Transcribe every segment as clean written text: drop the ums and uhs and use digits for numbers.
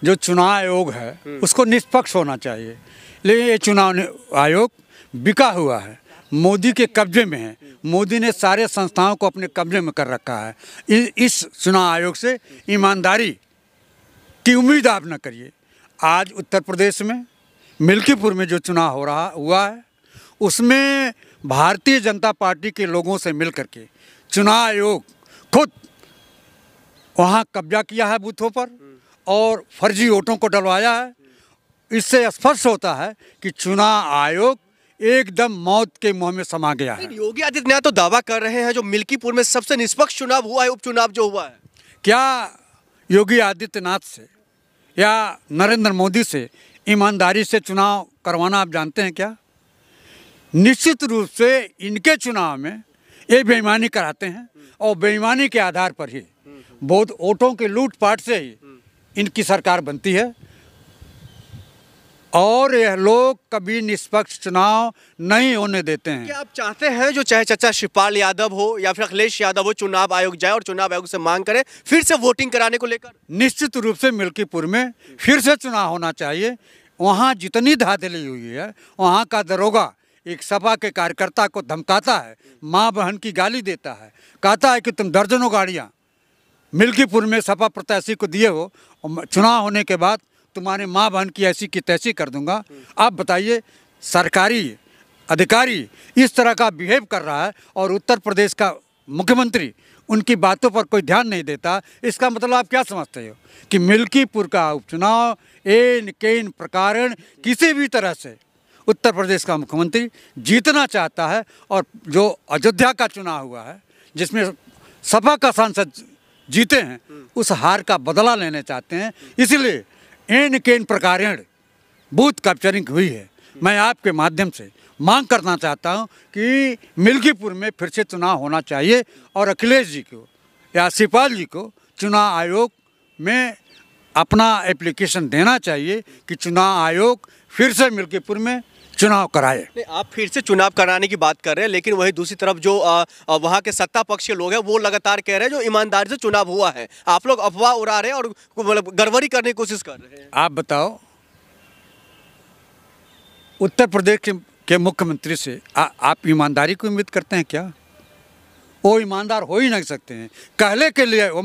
जो चुनाव आयोग है उसको निष्पक्ष होना चाहिए, लेकिन ये चुनाव आयोग बिका हुआ है, मोदी के कब्जे में है। मोदी ने सारे संस्थाओं को अपने कब्जे में कर रखा है। इस चुनाव आयोग से ईमानदारी की उम्मीद आप न करिए। आज उत्तर प्रदेश में मिल्कीपुर में जो चुनाव हुआ है उसमें भारतीय जनता पार्टी के लोगों से मिलकर के चुनाव आयोग खुद वहाँ कब्जा किया है बूथों पर और फर्जी वोटों को डलवाया है। इससे स्पष्ट होता है कि चुनाव आयोग एकदम मौत के मुंह में समा गया है। योगी आदित्यनाथ तो दावा कर रहे हैं जो मिल्कीपुर में सबसे निष्पक्ष चुनाव हुआ है, उपचुनाव जो हुआ है। क्या योगी आदित्यनाथ से या नरेंद्र मोदी से ईमानदारी से चुनाव करवाना आप जानते हैं क्या? निश्चित रूप से इनके चुनाव में ये बेईमानी कराते हैं और बेईमानी के आधार पर ही बहुत वोटों के लूटपाट से ही इनकी सरकार बनती है और यह लोग कभी निष्पक्ष चुनाव नहीं होने देते हैं। क्या आप चाहते हैं जो चाहे चाचा शिवपाल यादव हो या फिर अखिलेश यादव हो, चुनाव आयोग जाए और चुनाव आयोग से मांग करे फिर से वोटिंग कराने को लेकर? निश्चित रूप से मिल्कीपुर में फिर से चुनाव होना चाहिए। वहाँ जितनी धांधली हुई है, वहाँ का दरोगा एक सपा के कार्यकर्ता को धमकाता है, माँ बहन की गाली देता है, कहता है कि तुम दर्जनों गाड़ियाँ मिल्कीपुर में सपा प्रत्याशी को दिए हो, चुनाव होने के बाद तुम्हारे माँ बहन की ऐसी की तैसी कर दूंगा। आप बताइए, सरकारी अधिकारी इस तरह का बिहेव कर रहा है और उत्तर प्रदेश का मुख्यमंत्री उनकी बातों पर कोई ध्यान नहीं देता। इसका मतलब आप क्या समझते हो कि मिल्कीपुर का उपचुनाव इन प्रकार किसी भी तरह से उत्तर प्रदेश का मुख्यमंत्री जीतना चाहता है और जो अयोध्या का चुनाव हुआ है जिसमें सपा का सांसद जीते हैं उस हार का बदला लेने चाहते हैं, इसलिए इन प्रकार बूथ कैप्चरिंग हुई है। मैं आपके माध्यम से मांग करना चाहता हूं कि मिल्कीपुर में फिर से चुनाव होना चाहिए और अखिलेश जी को या शिवपाल जी को चुनाव आयोग में अपना एप्लीकेशन देना चाहिए कि चुनाव आयोग फिर से मिल्कीपुर में चुनाव कराए। नहीं, आप फिर से चुनाव कराने की बात कर रहे हैं, लेकिन वही दूसरी तरफ जो वहाँ के सत्ता पक्ष के लोग हैं वो लगातार कह रहे हैं जो ईमानदारी से चुनाव हुआ है। आप लोग अफवाह उड़ा रहे हैं और मतलब गड़बड़ी करने की कोशिश कर रहे हैं। आप बताओ, उत्तर प्रदेश के मुख्यमंत्री से आप ईमानदारी की उम्मीद करते हैं क्या? वो ईमानदार हो ही नहीं सकते हैं। कहले के लिए वो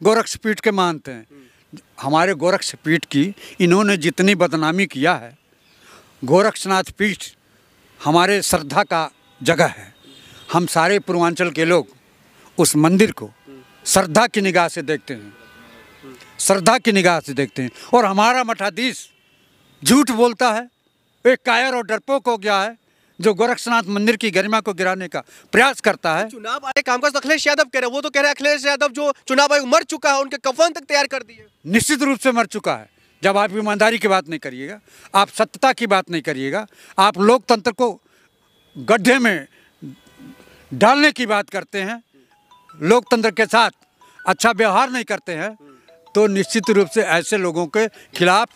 गोरक्षपीठ के मानते हैं। हमारे गोरक्षपीठ की इन्होंने जितनी बदनामी किया है, गोरक्षनाथ पीठ हमारे श्रद्धा का जगह है। हम सारे पूर्वांचल के लोग उस मंदिर को श्रद्धा की निगाह से देखते हैं, श्रद्धा की निगाह से देखते हैं। और हमारा मठाधीश झूठ बोलता है, एक कायर और डरपोक हो गया है जो गोरक्षनाथ मंदिर की गरिमा को गिराने का प्रयास करता है। चुनाव आयोग कामकाज तो अखिलेश यादव कह रहे हैं, वो तो कह रहे हैं अखिलेश यादव जो चुनाव आयोग मर चुका है, उनके कफन तक तैयार कर दिए। निश्चित रूप से मर चुका है। जब आप ईमानदारी की बात नहीं करिएगा, आप सत्यता की बात नहीं करिएगा, आप लोकतंत्र को गड्ढे में डालने की बात करते हैं, लोकतंत्र के साथ अच्छा व्यवहार नहीं करते हैं, तो निश्चित रूप से ऐसे लोगों के खिलाफ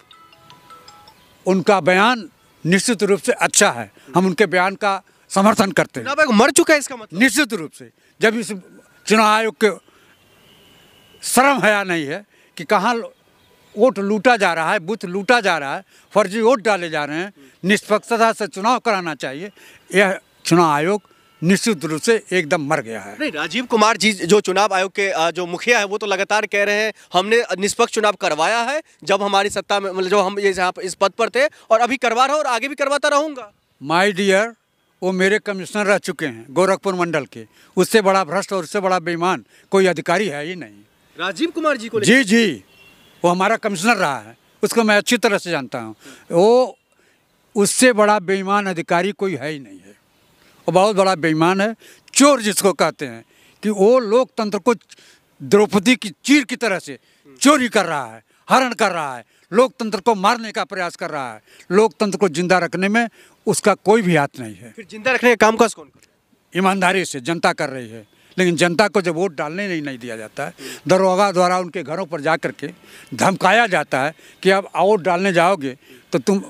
उनका बयान निश्चित रूप से अच्छा है। हम उनके बयान का समर्थन करते हैं। चुनाव आयोग मर चुका है इसका मतलब? निश्चित रूप से। जब इस चुनाव आयोग के शर्म हया नहीं है कि कहाँ वोट लूटा जा रहा है, बूथ लूटा जा रहा है, फर्जी वोट डाले जा रहे हैं, निष्पक्षता से चुनाव कराना चाहिए, यह चुनाव आयोग निश्चित रूप से एकदम मर गया है। नहीं, राजीव कुमार जी जो चुनाव आयोग के जो मुखिया है वो तो लगातार कह रहे हैं हमने निष्पक्ष चुनाव करवाया है जब हमारी सत्ता में, मतलब जो हम ये यहाँ इस पद पर थे, और अभी करवा रहा हूँ और आगे भी करवाता रहूँगा। माय डियर, वो मेरे कमिश्नर रह चुके हैं गोरखपुर मंडल के। उससे बड़ा भ्रष्ट और उससे बड़ा बेईमान कोई अधिकारी है ही नहीं। राजीव कुमार जी को? जी जी, वो हमारा कमिश्नर रहा है, उसको मैं अच्छी तरह से जानता हूँ। वो उससे बड़ा बेईमान अधिकारी कोई है ही नहीं है। वो बहुत बड़ा बेईमान है, चोर जिसको कहते हैं, कि वो लोकतंत्र को द्रौपदी की चीर की तरह से चोरी कर रहा है, हरण कर रहा है, लोकतंत्र को मारने का प्रयास कर रहा है। लोकतंत्र को जिंदा रखने में उसका कोई भी हाथ नहीं है। फिर जिंदा रखने का काम कौन कर? ईमानदारी से जनता कर रही है, लेकिन जनता को जब वोट डालने नहीं दिया जाता है, दरोगा द्वारा उनके घरों पर जा कर के धमकाया जाता है कि अब वोट डालने जाओगे तो तुम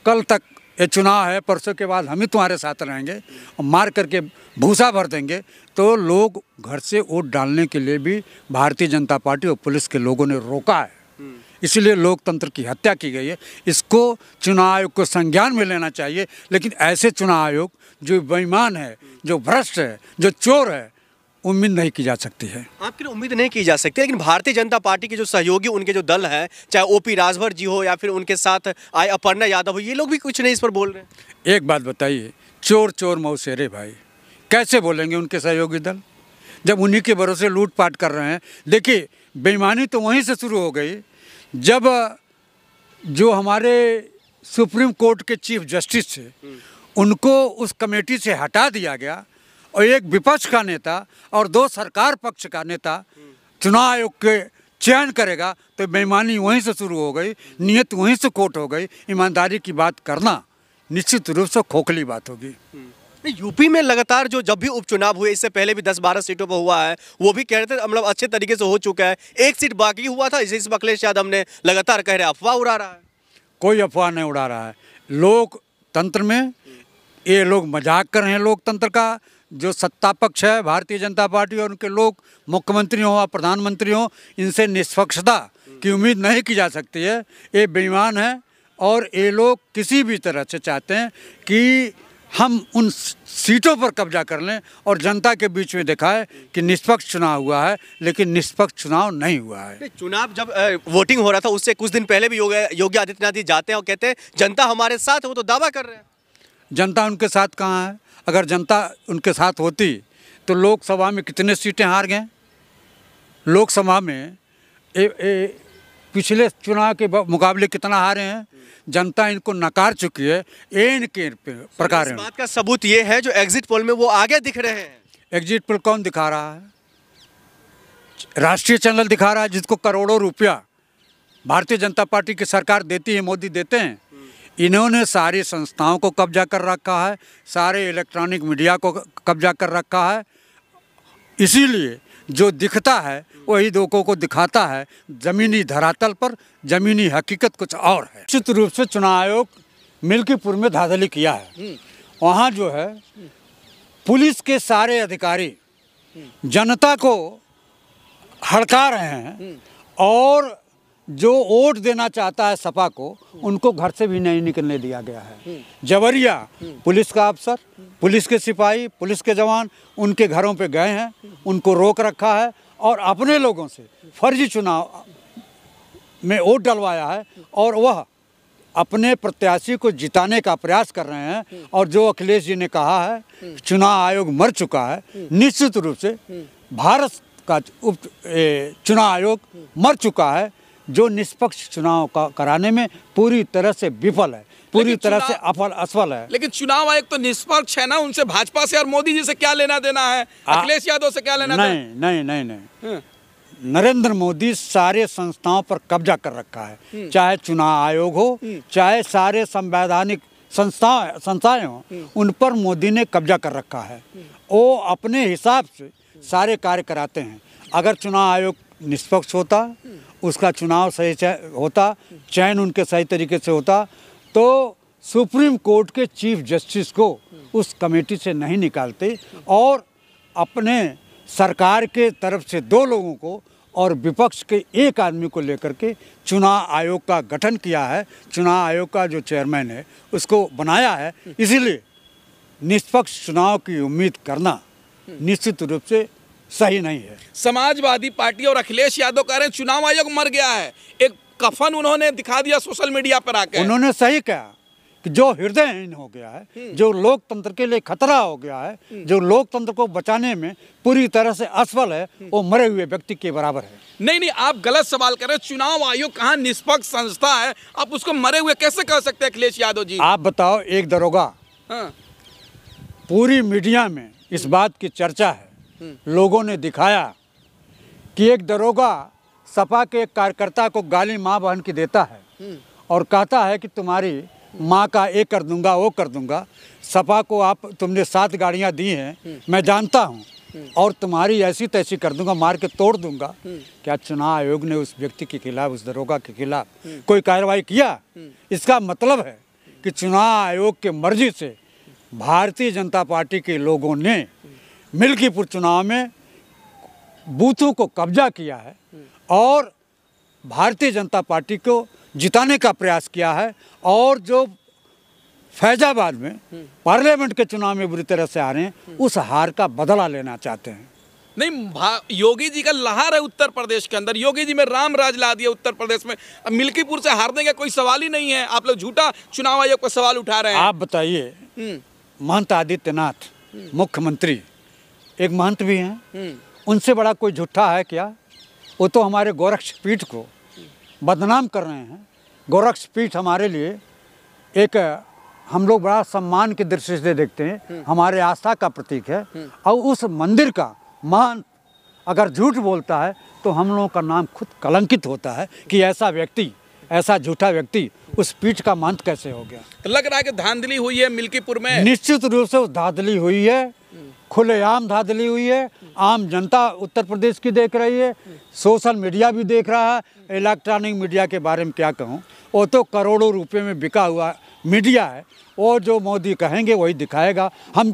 कल तक ये चुनाव है, परसों के बाद हम ही तुम्हारे साथ रहेंगे और मार करके भूसा भर देंगे, तो लोग घर से वोट डालने के लिए भी भारतीय जनता पार्टी और पुलिस के लोगों ने रोका है। इसलिए लोकतंत्र की हत्या की गई है। इसको चुनाव आयोग को संज्ञान में लेना चाहिए। लेकिन ऐसे चुनाव आयोग जो बेईमान है, जो भ्रष्ट है, जो चोर है, उम्मीद नहीं की जा सकती है। आपकी उम्मीद नहीं की जा सकती, लेकिन भारतीय जनता पार्टी के जो सहयोगी, उनके जो दल है, चाहे ओपी राजभर जी हो या फिर उनके साथ आए अपर्णा यादव हो, ये लोग भी कुछ नहीं इस पर बोल रहे हैं। एक बात बताइए, चोर चोर मौसेरे भाई, कैसे बोलेंगे उनके सहयोगी दल जब उन्हीं के भरोसे लूटपाट कर रहे हैं। देखिए, बेईमानी तो वहीं से शुरू हो गई जब जो हमारे सुप्रीम कोर्ट के चीफ जस्टिस थे उनको उस कमेटी से हटा दिया गया और एक विपक्ष का नेता और दो सरकार पक्ष का नेता चुनाव आयोग के चयन करेगा, तो बेईमानी वहीं से शुरू हो गई, नीयत वहीं से खोट हो गई। ईमानदारी की बात करना निश्चित रूप से खोखली बात होगी। यूपी में लगातार जो जब भी उपचुनाव हुए, इससे पहले भी 10-12 सीटों पर हुआ है, वो भी कह रहे थे मतलब अच्छे तरीके से हो चुका है, एक सीट बाकी हुआ था, इस अखिलेश यादव ने लगातार कह रहे अफवाह उड़ा रहा है। कोई अफवाह नहीं उड़ा रहा है। लोकतंत्र में ये लोग मजाक कर रहे हैं। लोकतंत्र का जो सत्ता पक्ष है, भारतीय जनता पार्टी और उनके लोग, मुख्यमंत्री हो या प्रधानमंत्री हो, इनसे निष्पक्षता की उम्मीद नहीं की जा सकती है। ये बेईमान है और ये लोग किसी भी तरह से चाहते हैं कि हम उन सीटों पर कब्जा कर लें और जनता के बीच में दिखाए कि निष्पक्ष चुनाव हुआ है, लेकिन निष्पक्ष चुनाव नहीं हुआ है। चुनाव जब वोटिंग हो रहा था उससे कुछ दिन पहले भी योगी आदित्यनाथ जी जाते हैं और कहते हैं जनता हमारे साथ है, वो तो दावा कर रहे हैं। जनता उनके साथ कहाँ है? अगर जनता उनके साथ होती तो लोकसभा में कितने सीटें हार गए? लोकसभा में पिछले चुनाव के मुकाबले कितना हारे हैं? जनता इनको नकार चुकी है। इनके प्रकार इस बात का सबूत ये है जो एग्जिट पोल में वो आगे दिख रहे हैं। एग्जिट पोल कौन दिखा रहा है? राष्ट्रीय चैनल दिखा रहा है, जिसको करोड़ों रुपया भारतीय जनता पार्टी की सरकार देती है, मोदी देते हैं। इन्होंने सारी संस्थाओं को कब्जा कर रखा है, सारे इलेक्ट्रॉनिक मीडिया को कब्जा कर रखा है। इसीलिए जो दिखता है वही लोगों को दिखाता है। ज़मीनी धरातल पर ज़मीनी हकीकत कुछ और है। निश्चित रूप से चुनाव आयोग मिल्कीपुर में धांधली किया है। वहाँ जो है पुलिस के सारे अधिकारी जनता को हड़का रहे हैं और जो वोट देना चाहता है सपा को, उनको घर से भी नहीं निकलने दिया गया है। जबरिया पुलिस का अफसर, पुलिस के सिपाही, पुलिस के जवान उनके घरों पे गए हैं, उनको रोक रखा है और अपने लोगों से फर्जी चुनाव में वोट डलवाया है और वह अपने प्रत्याशी को जिताने का प्रयास कर रहे हैं। और जो अखिलेश जी ने कहा है चुनाव आयोग मर चुका है, निश्चित रूप से भारत का चुनाव आयोग मर चुका है, जो निष्पक्ष चुनाव का कराने में पूरी तरह से विफल है, पूरी तरह से असफल है। लेकिन चुनाव आयोग तो निष्पक्ष है ना, उनसे भाजपा से और मोदी जी से क्या लेना देना है? अखिलेश यादव से क्या लेना देना? नहीं। नरेंद्र मोदी सारे संस्थाओं पर कब्जा कर रखा है, चाहे चुनाव आयोग हो, चाहे सारे संवैधानिक संस्थाएं हो, उन पर मोदी ने कब्जा कर रखा है। वो अपने हिसाब से सारे कार्य कराते हैं। अगर चुनाव आयोग निष्पक्ष होता, उसका चुनाव सही होता, चयन उनके सही तरीके से होता, तो सुप्रीम कोर्ट के चीफ जस्टिस को उस कमेटी से नहीं निकालते और अपने सरकार के तरफ से 2 लोगों को और विपक्ष के 1 आदमी को लेकर के चुनाव आयोग का गठन किया है। चुनाव आयोग का जो चेयरमैन है उसको बनाया है। इसीलिए निष्पक्ष चुनाव की उम्मीद करना निश्चित रूप से सही नहीं है। समाजवादी पार्टी और अखिलेश यादव कह रहे हैं चुनाव आयोग मर गया है। एक कफन उन्होंने दिखा दिया सोशल मीडिया पर आकर। उन्होंने सही कहा कि जो हृदयहीन हो गया है, जो लोकतंत्र के लिए खतरा हो गया है, जो लोकतंत्र को बचाने में पूरी तरह से असफल है, वो मरे हुए व्यक्ति के बराबर है। नहीं, आप गलत सवाल कर रहे हैं। चुनाव आयोग कहाँ निष्पक्ष संस्था है? आप उसको मरे हुए कैसे कह सकते हैं अखिलेश यादव जी? आप बताओ, एक दरोगा, पूरी मीडिया में इस बात की चर्चा है, लोगों ने दिखाया कि एक दरोगा सपा के एक कार्यकर्ता को गाली माँ बहन की देता है और कहता है कि तुम्हारी माँ का ये कर दूंगा, वो कर दूंगा। सपा को तुमने 7 गाड़ियाँ दी हैं, मैं जानता हूँ, और तुम्हारी ऐसी तैसी कर दूंगा, मार के तोड़ दूंगा। क्या चुनाव आयोग ने उस व्यक्ति के खिलाफ, उस दरोगा के खिलाफ कोई कार्रवाई किया? इसका मतलब है कि चुनाव आयोग के मर्जी से भारतीय जनता पार्टी के लोगों ने मिल्कीपुर चुनाव में बूथों को कब्जा किया है और भारतीय जनता पार्टी को जिताने का प्रयास किया है और जो फैजाबाद में पार्लियामेंट के चुनाव में बुरी तरह से आ रहे हैं उस हार का बदला लेना चाहते हैं। नहीं, योगी जी का लहार है उत्तर प्रदेश के अंदर। योगी जी में राम राज ला दिया उत्तर प्रदेश में। अब मिल्कीपुर से हारने का कोई सवाल ही नहीं है। आप लोग झूठा चुनाव आयोग पर सवाल उठा रहे हैं। आप बताइए, महंत आदित्यनाथ मुख्यमंत्री, एक महंत भी हैं, उनसे बड़ा कोई झूठा है क्या? वो तो हमारे गोरक्षपीठ को बदनाम कर रहे हैं। गोरक्षपीठ हमारे लिए एक, हम लोग बड़ा सम्मान की दृष्टि से देखते हैं, हमारे आस्था का प्रतीक है। और उस मंदिर का महंत अगर झूठ बोलता है तो हम लोगों का नाम खुद कलंकित होता है कि ऐसा व्यक्ति, ऐसा झूठा व्यक्ति उस पीठ का महंत कैसे हो गया। तो लग रहा है कि धांधली हुई है मिल्कीपुर में। निश्चित रूप से धांधली हुई है, खुलेआम धांधली हुई है। आम जनता उत्तर प्रदेश की देख रही है, सोशल मीडिया भी देख रहा है। इलेक्ट्रॉनिक मीडिया के बारे में क्या कहूँ, वो तो करोड़ों रुपए में बिका हुआ मीडिया है। वो जो मोदी कहेंगे वही दिखाएगा। हम